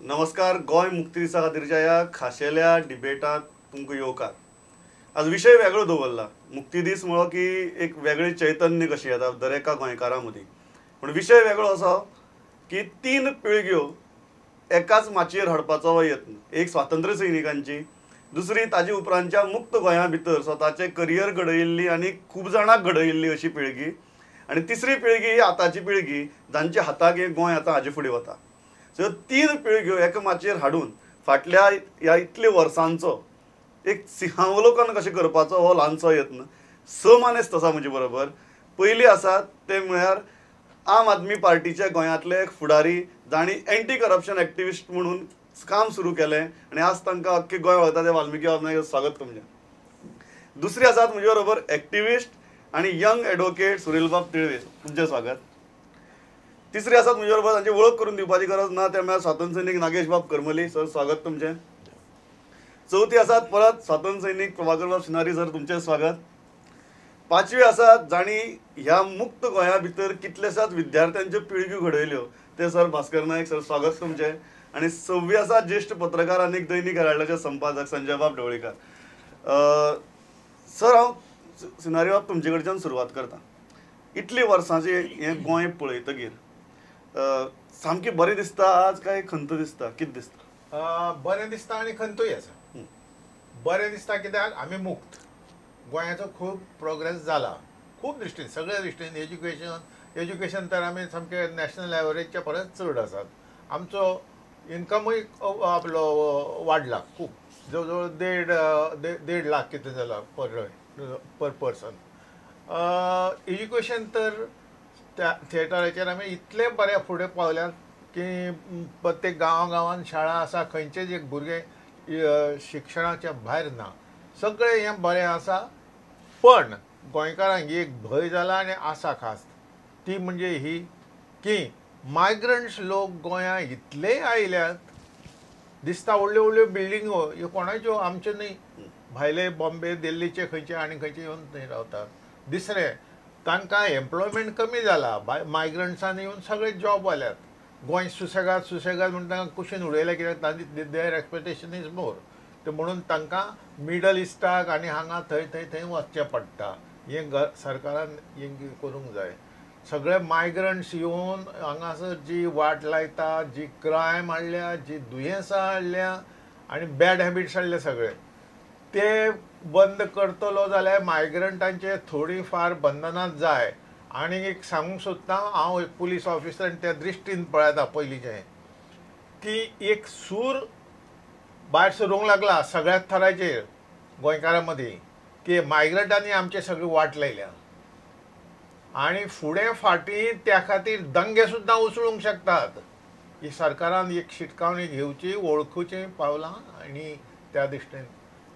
नमस्कार. गोय मुक्ती दिसा खातीरच्या ह्या खाशेल्या डिबेटाक तुमकां येवकार. आज विशय वेगळो दवरला. मुक्ती दीस म्हणलो की एक वेगळी चैतन्य कशी येता दरेका गोंयकारा मदीं. पूण विशय वेगळो असो की 3 पिळग्यो एकाच माचयेर हाडपाचो हो यत्न. एक स्वातंत्र्य सैनिकांची, दुसरी ताजे उपरांतच्या मुक्त गोंया भितर स्वताचें करियर घडयिल्ली आनी खूब जाणांक घडयिल्ली अशी पिळगी, आनी तिसरी पिळगी ही आतांची पिळगी जांच्या हाताक हें गोंय आतां हाजे फुडें वता. सो 3 पिळग्यो एका माचयेर हाडून फाटल्या ह्या इतल्या वर्सांचो एक सिंहावलोकन कशें करपाचो हो ल्हानसो यत्न. स मानेस्त आसा म्हजे बरोबर. पयलीं आसात ते म्हळ्यार आम आदमी पार्टीचे गोंयांतले एक फुडारी, जाणी एंटी करप्शन एक्टिविस्ट म्हणून काम सुरू केलें आनी आज तांकां अख्खें गोंय वळता ते वाल्मिकी बाबनायक स्वागत तुमचें. दुसरी आसात म्हजे बरोबर एक्टिविस्ट आनी यंग एडवोकेट सुनीलबाब तिळवे, तुमचें स्वागत. तिसरी आसात म्हजे बरोबर, तांची वळख करून दिवपाची गरज ना, ते म्हळ्यार स्वातंत्र्य सैनीक नागेश बाब करमली सर, स्वागत तुमचें. चवथी आसात परत स्वातंत्र्य सैनीक प्रभाकर बाब सिनारी सर, तुमचें स्वागत. पांचवी आसात जाणी ह्या मुक्त गोंया भितर कितलेशाच विद्यार्थ्यांच्यो पिळग्यो घडयल्यो, ते सर भास्कर नायक सर, स्वागत तुमचें. आनी 6वी आसा ज्येश्ठ पत्रकार आनी दैनीक हेराल्डाचे संपादक संजय बाब ढवळीकर. सर, हांव सिनारी बाब तुमचे कडच्यान सुरवात करतां. इतली वर्सांचें हें गोंय पळयतकीर सामकें बरें दिसता आज काय खंत दिसता, कितें दिसता? बरें दिसता आनी खंतूय आसा. बरें दिसता कित्याक आमी मुक्त गोंयाचो खूब प्रोग्रेस जाला, खूब दृश्टीन, सगळ्या दृश्टीन. एज्युकेशन तर आमी सामके नॅशनल एवरेजच्या परस चड आसात. आमचो इन्कमूय आपलो वाडला खूब, जवळ जवळ 1.5 लाख कितें जाला पर पर्सन. एज्युकेशन तर त्या थिएटराचेर आमी इतले बरे फुडें पावल्यात की प्रत्येक गांवांत शाळा आसा, खंयचेच एक भुरगे शिक्षणाच्या भायर ना, सगळें हें बरें आसा. पण गोंयकारांक एक भंय जाला आनी आसा खास, ती म्हणजे ही की मायग्रंट्स लोक गोंया इतले आयल्यात, दिसता व्हडल्यो व्हडल्यो बिल्डिंगो ह्यो कोणाच्यो आमच्यो न्ही, भायले बॉम्बे दिल्लीचे खंयचे आनी खंयचे येवन थंय रावतात. दुसरें, तांकां एम्प्लॉयमेंट कमी जाला, मायग्रंट्सांनी येवन सगळे जॉब वाल्यात. गोंय सुसेगाद म्हणून तांकां कुशीन उडयलें, कित्याक तांची देअर एक्सपेक्टेशन इज मोर. ते म्हणून तांकां मिडल इस्टाक आनी हांगा थंय वचचें पडटा. हें सरकारान हें करूंक जाय. सगळे मायग्रंट्स येवन हांगासर जी वाट लायता, जी क्रायम हाडल्या, जी दुयेंसां हाडल्या आनी बॅड हॅबिट्स हाडले सगळे, ते बंद करतलो जाल्यार मायग्रंटांचे थोडी फार बंधनां जाय. आनी एक सांगूंक सोदतां, हांव एक पुलीस ऑफिसर आनी त्या दृश्टीन पळयता पयलींचें, की एक सूर भायर सरूंक लागला सगळ्याच थराचेर गोंयकारां मदीं, की मायग्रंटांनी आमचे सगळी वाट लायल्या. आनी फुडें फाटीं त्या खातीर दंगे सुद्दां उसळूंक शकतात. ही सरकारान एक शिटकावणी घेवची, वळखुचीं पावलां आनी त्या दृश्टीन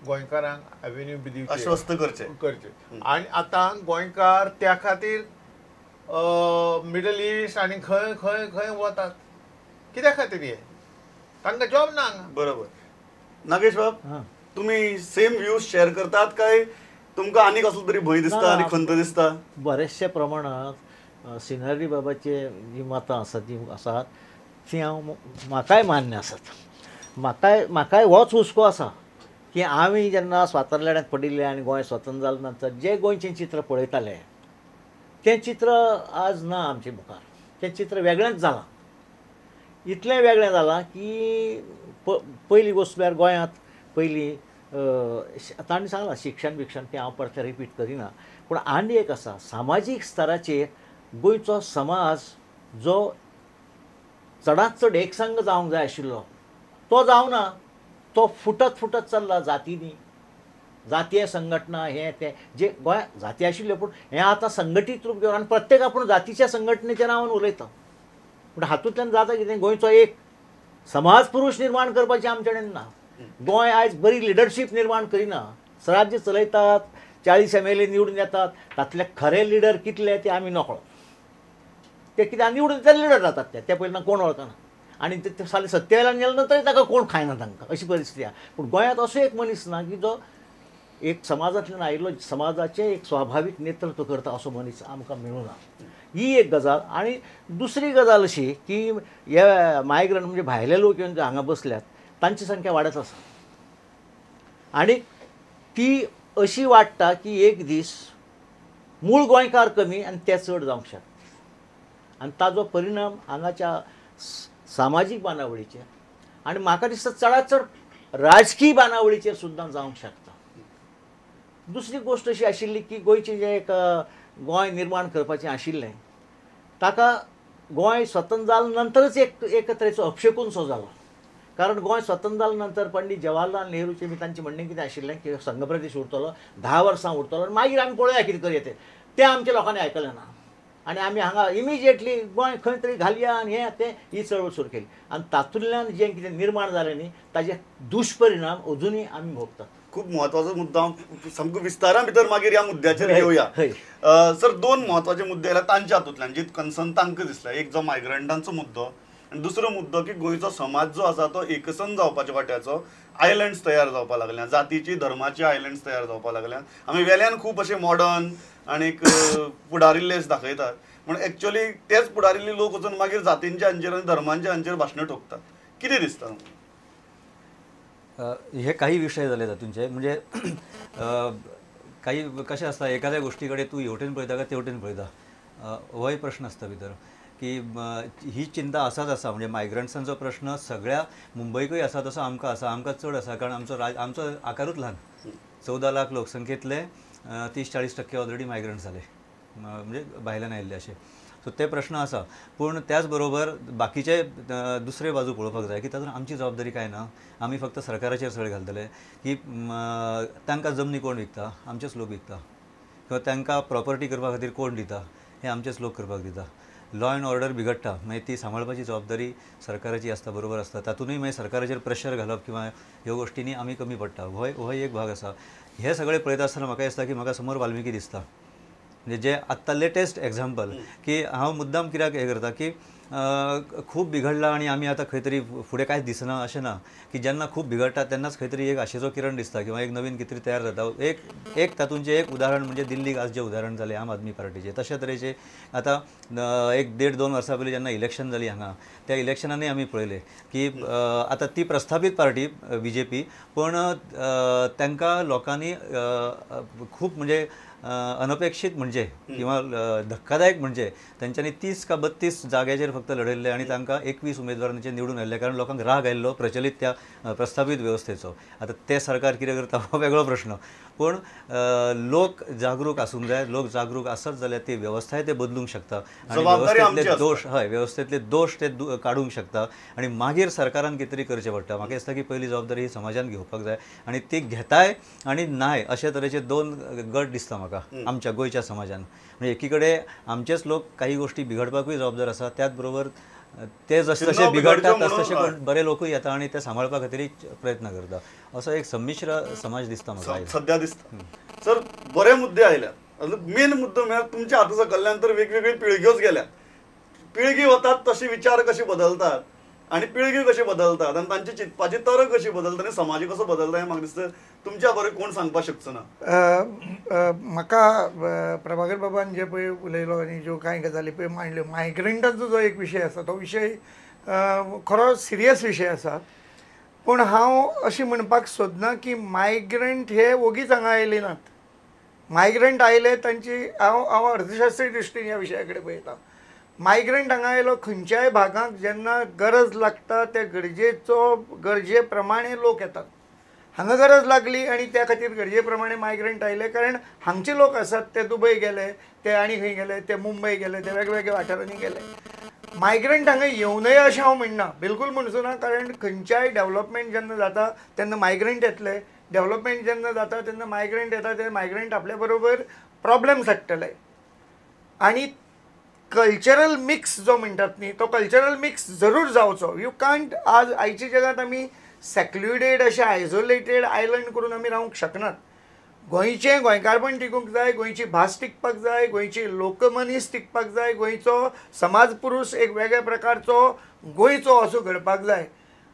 गोंयकारांक एवेन्यू बी दिवची, आश्वस्त करचें. आनी आतां गोंयकार त्या खातीर मिडल इस्ट आनी खंय खंय खंय वतात. कित्या खातीर हे? तांकां जॉब ना हांगा. बरोबर. नागेश बाब, तुम्ही सेम व्ह्यूज शेअर करतात काय तुमकां आनी कसलो तरी भंय दिसता आनी खंत दिसता? बरेचशे प्रमाणात सिनारी बाबाचे जी मतां आसात, जी आसात ती म्हाकाय मान्य आसात. म्हाकाय होच हुस्को आसा की आमी जेन्ना स्वातंत्र्य लढ्याक पडिल्ले आनी गोंय स्वतंत्र जाले नंतर जे गोंयचें चित्र पळयताले, तें चित्र आज ना आमचे मुखार. तें चित्र वेगळेंच जालां. इतलें वेगळें जालां की पयलीं वचल्यार गोंयांत पयलीं तांणी सांगलां शिक्षण बिक्षण तें हांव परतें रिपीट करिना, पूण आनी एक आसा, सामाजीक स्तराचेर गोंयचो समाज जो चडांत चड एकसंग जावंक जाय आशिल्लो तो जावना. तो फुटत चल्ला जातींनी. जातीय संघटना हें तें जे गोंयांत जाती आशिल्ल्यो, पूण हें आतां संघटीत रूप घेवन आनी प्रत्येक आपूण जातीच्या संघटनेच्या नांवान उलयता. पूण हातूंतल्यान जाता कितें, गोंयचो एक समाज पुरूश निर्माण करपाचें आमचे कडेन ना. गोंय आयज बरी लिडरशीप निर्माण करिना. राज्य चलयतात, 40 MLA निवडून येतात, तातले खरे लिडर कितले ते आमी नकळो. ते कित्याक निवडून ते लिडर जातात, ते पयलीं कोण वळखना. आनी ते फाल्यां सत्य वेल्यान गेले नंतर ताका कोण खायना तांकां, अशी परिस्थिती आहा. पूण गोंयांत असो एक मनीस ना की जो एक समाजांतल्यान आयिल्लो समाजाचें एक स्वाभावीक नेतृत्व करता असो मनीस आमकां मेळूना. ही एक गजाल. आणि दुसरी गजाल अशी की ह्या मायग्रंट म्हणजे भायले लोक येवन जे हांगा बसल्यात तांची संख्या वाडत आसा आणि ती अशी वाडटा की एक दीस मूळ गोंयकार कमी आनी ते चड जावंक शकता आनी ताजो परिणाम हांगाच्या सामाजीक बांदावळीचेर आनी म्हाका दिसता चडांत चड राजकीय बांदावळीचेर सुद्दां जावंक शकता. दुसरी गोश्ट अशी आशिल्ली की गोंयचें जें एक गोंय निर्माण करपाचें आशिल्लें ताका गोंय स्वतंत्र जाले नंतरच एक तरेचो अपशकून सो जालो. कारण गोंय स्वतंत्र जाले नंतर पंडीत जवाहरलाल नेहरूचें बी तांचें म्हणणें कितें आशिल्लें की संघ प्रदेश उरतलो 10 वर्सां उरतलो आनी मागीर आमी पळोवया कितें करया तें आमच्या लोकांनी आयकलें ना. आनी आमी हांगा इमिजिएटली गोंय खंय तरी घालया आनी हें तें ही चळवळ सुरू केली आनी तातूंतल्यान जें कितें निर्माण जालें न्ही ताजे दुश्परिणाम अजुनूय आमी भोगतात. खूप महत्वाचो मुद्दो हांव सामको विस्तारा भितर मागीर ह्या मुद्द्याचेर येवया. सर, 2 महत्वाचे मुद्दे आयला तांच्या हातूंतल्यान जी कन्सर्न तांकां दिसला. एक जो मायग्रंटांचो मुद्दो आनी दुसरो मुद्दो की गोंयचो समाज जो आसा तो एकसंध जावपाच्या वाट्याचो आयलंड्स तयार जावपाक लागल्या, जातीची धर्माची आयलंड्स तयार जावपाक लागल्या. आमी वेल्यान खूब अशे मॉडर्न आनीक फुडारिल्ले दाखयतात पूण एक्चुअली तेच फुडारिल्ले लोक वचून मागीर जातींच्या हांचेर आनी धर्मांच्या हांचेर भाशणां ठोकतात. कितें दिसता? हे काही विषय झाले तातूंचे म्हणजे काही कशें आसता एखाद्या गोष्टीकडे तूं हेवटेन पळयता काय तेवटेन पळयता होय प्रश्न आसता भितर की ही चिंता आसाच आसा. म्हणजे मायग्रंट्सांचो प्रश्न सगळ्या मुंबयकूय आसा तसो आमकां आसा, आमकां चड आसा कारण आमचो आकारूच ल्हान. 14 लाख लोकसंख्येंतले 30-40% ऑलरेडी मायग्रंट्स जाले म्हणजे भायल्यान आयिल्ले अशे. सो ते प्रश्न आसा पूण त्याच बरोबर बाकीचे दुसरे बाजू पळोवपाक जाय की तातूंत आमची जबाबदारी काय ना. आमी फक्त सरकाराचेर सळ घालतले की तांकां जमनी कोण विकता? आमचेच लोक विकता. किंवा तांकां प्रॉपर्टी करपा खातीर कोण दिता? हे आमचेच लोक करपाक दिता. लॉ अँड ऑर्डर बिगडटा मागीर ती सांबाळपाची जबाबदारी सरकाराची आसता, बरोबर आसता. तातूंतय मागीर सरकाराचेर प्रेशर घालप किंवा ह्यो गोश्टींनी आमी कमी पडटा हो एक भाग आसा. हे सगळे पळयता आसतना म्हाका दिसता की म्हाका समोर वाल्मिकी दिसता. म्हणजे जे आत्तां लेटेस्ट एग्जाम्पल की हांव मुद्दाम कित्याक हें करता की खूब बिगडला आनी आमी आतां खंय तरी फुडें कांयच दिसना अशें ना की जेन्ना खूब बिगडटा तेन्नाच खंय तरी एक आशेचो किरण दिसता किंवा एक नवीन कितें तरी तयार जाता. एक तातूंचें एक उदाहरण म्हणजे दिल्लीक आज जें उदाहरण जालें आम आदमी पार्टीचें तशे तरेचे आतां 1-1.5-2 वर्सां पयलीं जेन्ना इलेक्शन जालीं हांगा त्या इलेक्शनांनी आमी पळयलें की आतां ती प्रस्थापीत पार्टी BJP पूण तांकां लोकांनी खूब म्हणजे अनपेक्षीत म्हणजे किंवा धक्कादायक म्हणजे त्यांच्यानी 30 का 32 जाग्याचेर फक्त लढयल्ले आणि तांकां 21 उमेदवारांचेर निवडून आयल्ले कारण लोकांक राग आयिल्लो प्रचलीत त्या प्रस्थापीत व्यवस्थेचो. आतां ते सरकार कितें करता हो वेगळो प्रश्न पूण लोक जागरूक आसूंक जाय. लोक जागरूक आसत जाल्यार ती वेवस्थाय ते बदलूंक शकता आणि व्यवस्थेतले दोष ते काडूंक शकता आणि मागीर सरकारान कितें तरी करचें पडटा. म्हाका दिसता की पयली जबाबदारी ही समाजान घेवपाक जाय आणि ती घेताय आणि नाय अशे तरेचे 2 गट दिसता म्हाका आमच्या गोंयच्या समाजान. म्हणजे एकीकडे आमचेच लोक काही गोष्टी बिगडपाकूय जबाबदार आसा त्याच बरोबर ते जसे जसे बिगडटात तसे बरे लोकूय येता आणि ते सांबाळपा खातीर प्रयत्न करता. असो एक संमिश्र समाज दिसता म्हाका सध्या दिसता. सर, बरे मुद्दे आयल्यात. मेन मुद्दो म्हळ्यार तुमच्या हातूंत सकयल्यान तर वेगवेगळी पिळग्योच गेल्यात. पिळगी वतात तशी विचार कशे बदलतात आणि पिळगी कशी बदलतात आणि तांची चिंतपाची तरा कशी बदलता आणि समाज कसो बदलता हें म्हाका दिसता तुमच्या बरें कोण सांगपाक शकचो ना. म्हाका प्रभाकर बाबान जे पळय उलयलो आनी ज्यो कांय गजाली पळय मांडल्यो मायग्रंटाचो जो एक विशय आसा तो विशय खरो सिरियस विशय आसा. पूण हांव अशें म्हणपाक सोदना की मायग्रंट हे ओगीच हांगा आयले नात. मायग्रंट आयले तांची हांव अर्थशास्त्री दृश्टीन ह्या विशया कडेन पळयतां. मायग्रंट हांगा आयलो खंयच्याय भागांक जेन्ना गरज लागता ते गरजे प्रमाणे लोक येतात. हांगा गरज लागली आनी त्या खातीर गरजे प्रमाणे मायग्रंट आयले कारण हांगचे लोक आसात ते दुबय गेले, ते आनी खंय गेले, ते मुंबय गेले, ते वेगवेगळ्या वाठारांनी गेले. मायग्रंट हांगा येवं नये अशें हांव म्हणना, बिलकूल म्हणचो ना. कारण खंयच्याय डेव्हलपमेंट जेन्ना जाता तेन्ना मायग्रंट येतले. डेव्हलपमेंट जेन्ना जाता तेन्ना मायग्रंट येता ते मायग्रंट आपल्या बरोबर प्रॉब्लेम्स हाडटले. आनी कल्चरल मिक्स जो म्हणटात न्ही तो कल्चरल मिक्स जरूर जावचो. यू कांट आज आयच्या जगात आमी सेक्लुडेड अशे आयसोलेटेड आयलंड करून आमी रावंक शकनात. गोंयचें गोंयकारपण टिकूंक जाय, गोंयची भास टिकपाक जाय, गोंयची लोकमनीस टिकपाक जाय, गोंयचो समाज पुरूश एक वेगळ्या प्रकारचो गोंयचो असो घडपाक जाय.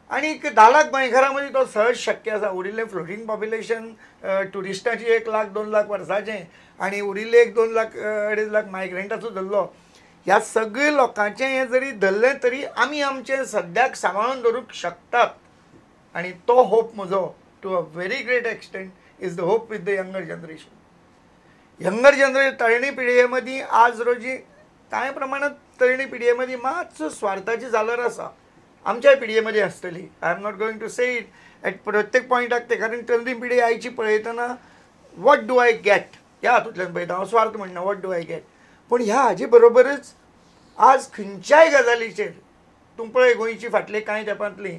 आनी 10 लाख गोंयकारां मदीं तो सहज शक्य आसा. उरिल्लें फ्लोटींग पॉप्युलेशन ट्युरिस्टांची 1 लाख 2 लाख वर्साचें आनी उरिल्ले 1-2 लाख 2.5 लाख मायग्रंटाचो धरलो ह्या सगळ्या लोकांचें हें जरी धरलें तरी आमी आमचें सद्याक सांबाळून दवरूंक शकतात. आणि तो होप म्हजो to a very great extent is the hope with the younger generation. Younger generation तरणी पिढयेमदीं आज रोजी कांय प्रमाणात तरणी पिढयेमदीं मातसो स्वार्थाची जालर आसा. आमच्याय पिढयेमदीं आसतली. I am not going to say it at प्रत्येक पॉयंटाक ते कारण तरणी पिढी आयची पळयतना वॉट डू आय गेट ह्या हातूंतल्यान पळयता. हांव स्वार्थ म्हणना, वॉट डू आय गेट. पूण ह्या हाजे बरोबरच आज खंयच्याय गजालीचेर तूं पळय गोंयची फाटले कांय तेंपांतलीं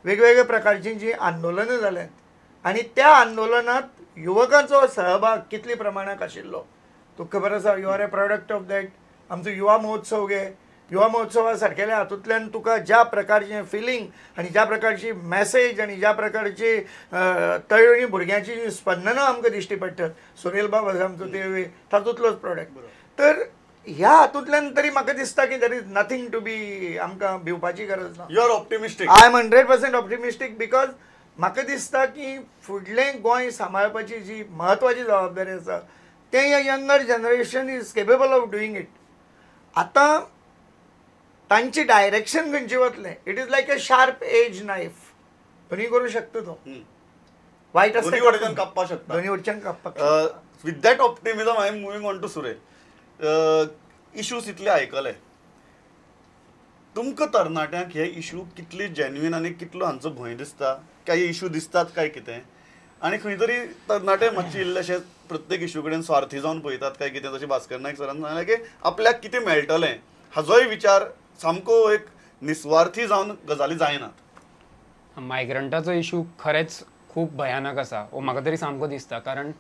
वेगवेगळ्या प्रकारची जी आंदोलनां जाल्यात आनी त्या आंदोलनात युवकांचो सहभाग कितले प्रमाणात आशिल्लो तुका खबर आसा. You are a product of that. आमचो युवा महोत्सव घे. युवा महोत्सवा सारकेल्या हातूंतल्यान तुका ज्या प्रकारचें फिलींग आनी ज्या प्रकारची मॅसेज आनी ज्या प्रकारची तरुणी भुरग्यांची जी स्पंदनां आमकां दिश्टी पडटात. सुरेल बाब आसा आमचो ते तातूंतलोच प्रॉडक्ट. तर ह्या हातूंतल्यान तरी म्हाका दिसता की there is nothing to be आमकां भिवपाची गरज ना. You are optimistic. I am 100% optimistic because म्हाका दिसता की फुडलें गोंय सांबाळपाची जी म्हत्वाची जबाबदारी आसा तें ह्या younger generation is capable of doing it. आतां तांची डायरेक्शन खंयची वतलें. It is like a sharp edge knife. खंयी करूं शकता तो. वायट आसता दोन्ही वटेच्यान कापपाक शकता. दोन्ही वटेच्यान कापपाक शकता. With that optimism I am moving on to Surel. Issues इतले आयकले. तुमकां तरणाट्यांक हे इश्यू कितले जेन्युइन आनी कितलो हांचो भंय दिसता काय इश्यू दिसतात काय कितें आनी खंय तरी तरणाटे मातशे इल्लेशे प्रत्येक इश्यू कडेन स्वार्थी जावन पळयतात काय कितें. जशें भास्कर नायक सरान सांगलें की आपल्याक कितें मेळटलें हाजोय विचार सामको एक निस्वार्थी जावन गजाली जायनात. मायग्रंटाचो इश्यू खरेंच खूब भयानक आसा हो म्हाका तरी सामको दिसता. कारण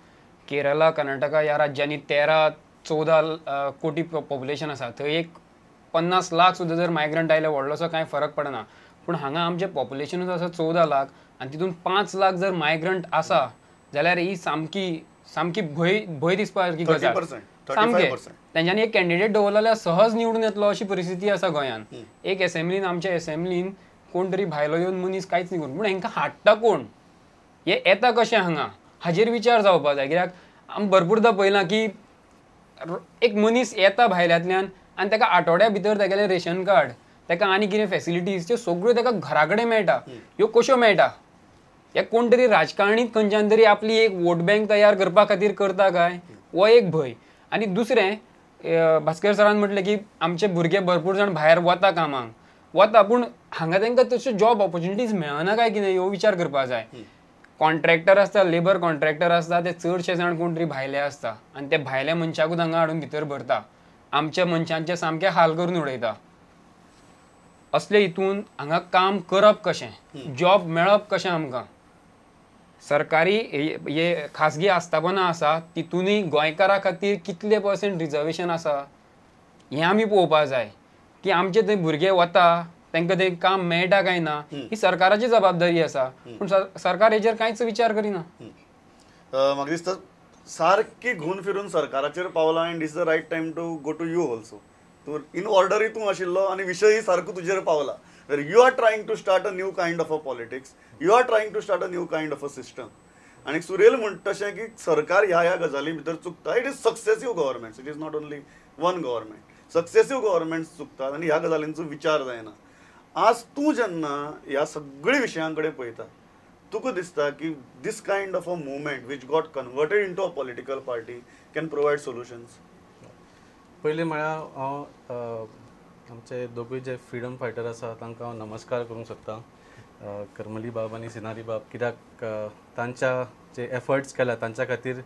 केरला कर्नाटका ह्या राज्यांनी 13-14 कोटी पॉप्युलेशन आसा. थंय एक 50 लाख सुद्दां जर मायग्रंट आयले व्हडलोसो कांय फरक पडना. पूण हांगा आमचें पॉप्युलेशनूच आसा 14 लाख आनी तितून 5 लाख जर मायग्रंट आसा जाल्यार ही सामकी भंय दिसपा सारकी गजाल. 30%, सामकें 35%. तेंच्यांनी एक कॅन्डिडेट दवरलो जाल्यार सहज निवडून येतलो अशी परिस्थिती आसा गोंयान. एक एसेंब्लीन आमच्या एसेंब्लीन कोण तरी भायलो येवन मनीस कांयच न्ही करून पूण हांकां हाडटा कोण हे येता कशें हांगा हाजेर विचार जावपाक जाय. कित्याक आमी भरपूरदां पळयलां की एक मनीस येता भायल्यांतल्यान आनी ताका आठवड्या भितर तागेलें रेशन कार्ड ताका आनी कितें फॅसिलिटीज त्यो सगळ्यो ताका घरा कडेन मेळटा. ह्यो कश्यो मेळटा. हे कोण तरी राजकारणीत खंयच्यान तरी आपली एक वोट बँक तयार करपा खातीर करता काय हो एक भंय. आनी दुसरें भास्कर सरान म्हटलें की आमचे भुरगे भरपूर जाण भायर वता कामाक वता पूण हांगा तांकां तश्यो जॉब ऑपॉर्च्युनिटीज मेळना काय कितें ह्यो विचार करपाक जाय. कॉन्ट्रॅक्टर आसता लेबर कॉन्ट्रॅक्टर आसता ते चडशे जाण कोण तरी भायले आसता आनी ते भायले मनशाकूच हांगा हाडून भितर भरता. आमच्या मनशांचे सामके हाल करून उडयता. असले हितून हांगा काम करप कशें जॉब मेळप कशें आमकां. सरकारी हे खासगी आस्थापनां आसा तितूनय गोंयकारा खातीर कितले % रिजर्वेशन आसा हें आमी पळोवपाक जाय की आमचे थंय भुरगे वता तांकां थंय काम मेळटा काय ना ही सरकाराची जबाबदारी आसा. पूण सरकार हेजेर कांयच विचार करिना. म्हाका दिसता सारकी घुवन फिरून सरकाराचेर पावला and it's the right time to go to you also. तूं इन ऑर्डरी तूं आशिल्लो आनी विशयय सारको तुजेर पावला. You are trying to start a new kind of a politics. You are trying to start a new kind of a system. आनी सुरेल म्हणटा तशें की सरकार ह्या गजाली भितर चुकता. It is successive governments. It is not only one government. Successive governments चुकतात आनी ह्या गजालींचो विचार जायना. आज तूं जेन्ना ह्या सगळ्या विशयां कडेन पळयता तुका दिसता की this kind of a movement which got converted into a political party can provide solutions. पयलीं म्हळ्यार हांव आमचे दोगूय जे फ्रिडम फायटर आसा तांकां हांव नमस्कार करूंक सोदतां. करमली बाब आनी सिनारी बाब कित्याक तांच्या जे एफर्ट्स केल्या तांच्या खातीर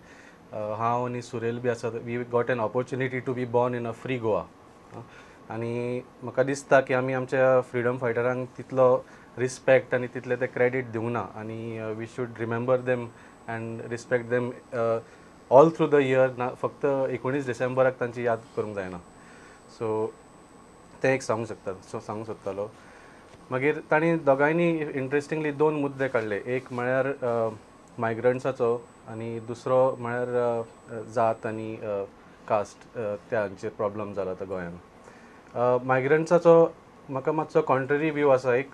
हांव आनी सुरेल बी आसा we got an opportunity to be born in a free Goa. आनी म्हाका दिसता की आमी आमच्या फ्रिडम फायटरांक तितलो रिस्पेक्ट आनी तितलें तें क्रेडीट दिवंक ना आनी we should remember them and respect them all through the year. ना फक्त 19 डिसेंबराक तांची याद करूंक जायना. सो तें एक सांगूंक सोदतालो. मागीर तांणी दोगांयनी इंट्रस्टिंगली 2 मुद्दे काडले. एक म्हळ्यार मायग्रंट्साचो आनी दुसरो म्हळ्यार जात आनी कास्ट त्या हांचेर प्रॉब्लम जाला तो गोंयान. मायग्रंट्साचो म्हाका मातसो कॉन्ट्ररी व्यू आसा. एक